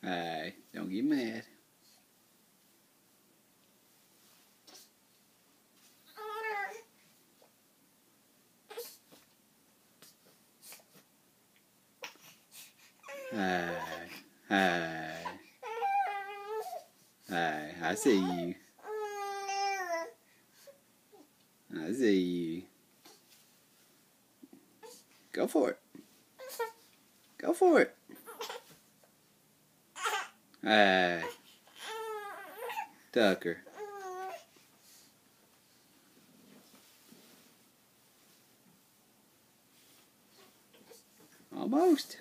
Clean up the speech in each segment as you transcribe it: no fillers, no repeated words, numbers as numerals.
Hey, don't get mad. Hey, hey, hey, I see you. I see you. Go for it. Go for it. Hey, Tucker. Almost.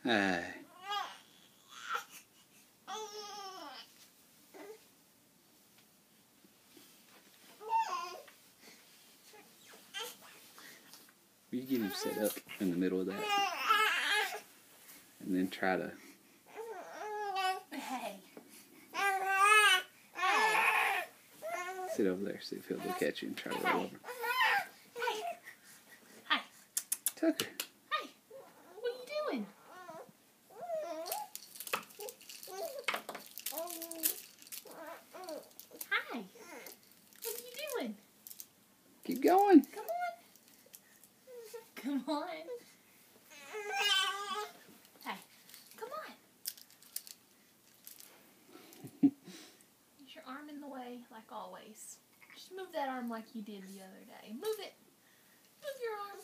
Hey. You get him set up in the middle of that. And then try to... Hey. Sit over there, see if he'll look at you and try to roll over. Hey. Hi. Tucker. Hey. What are you doing? Hi. What are you doing? Keep going. Come on. Come on. Hey. Come on. Use your arm in the way, like always. Just move that arm like you did the other day. Move it. Move your arm.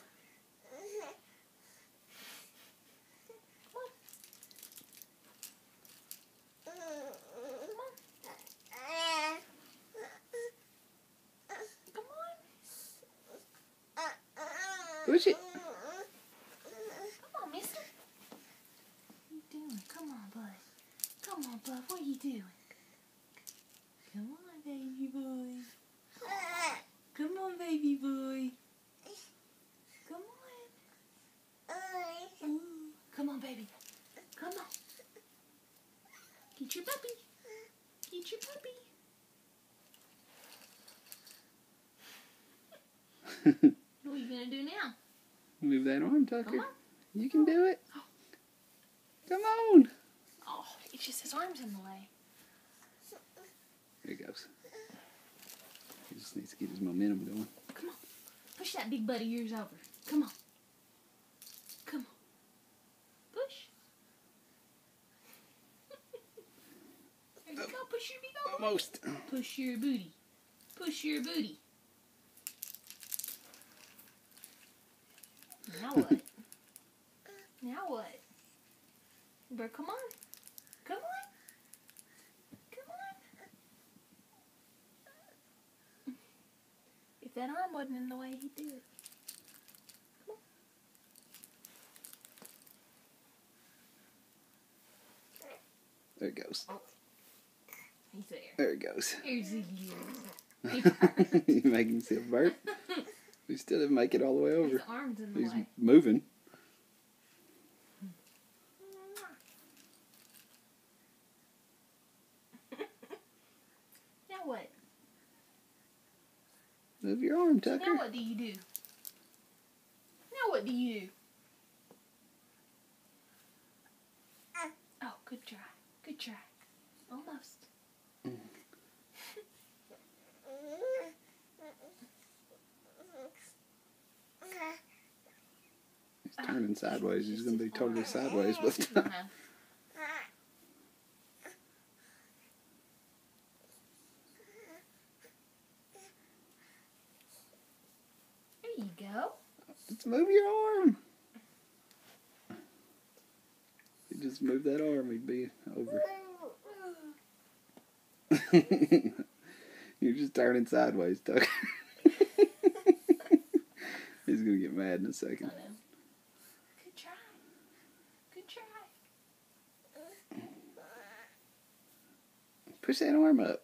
Push it. Come on, mister. What are you doing? Come on, bud. Come on, bud. What are you doing? Come on, baby boy. Come on, baby boy. Come on. Ooh. Come on, baby. Come on. Get your puppy. Get your puppy. What are you going to do now? Move that arm, Tucker. Come on. You can do it. Come on. Oh, it's just his arm's in the way. There he goes. He just needs to get his momentum going. Come on. Push that big butt of yours over. Come on. Come on. Push. There you go. Push your big over. Almost. Push your booty. Push your booty. Now what? Now what? Bro, come on. Come on. Come on. If that arm wasn't in the way, he'd do it. Come on. There it goes. Oh. He's there. There it goes. Here's the gears. You make him see a burp. We still didn't make it all the way over. His arm's in the He's way. moving. Now what? Move your arm, So Tucker. now what do you do? Now what do you do? Oh, good try. Good try. Almost. He's turning sideways. He's going to be totally sideways by the time. There you go. Just move your arm. If you just move that arm, he'd be over. You're just turning sideways, Tucker. He's going to get mad in a I second. know. Good try. Good try. Push that arm up.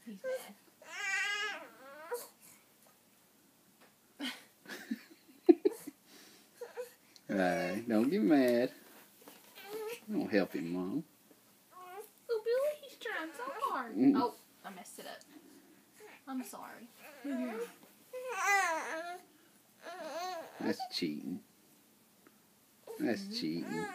He's mad. Don't get mad. Don't help him, Mom. Oh, Billy, he's trying so hard. Mm. Oh, I messed it up. I'm sorry. Move your arm. That's cheating. That's cheating.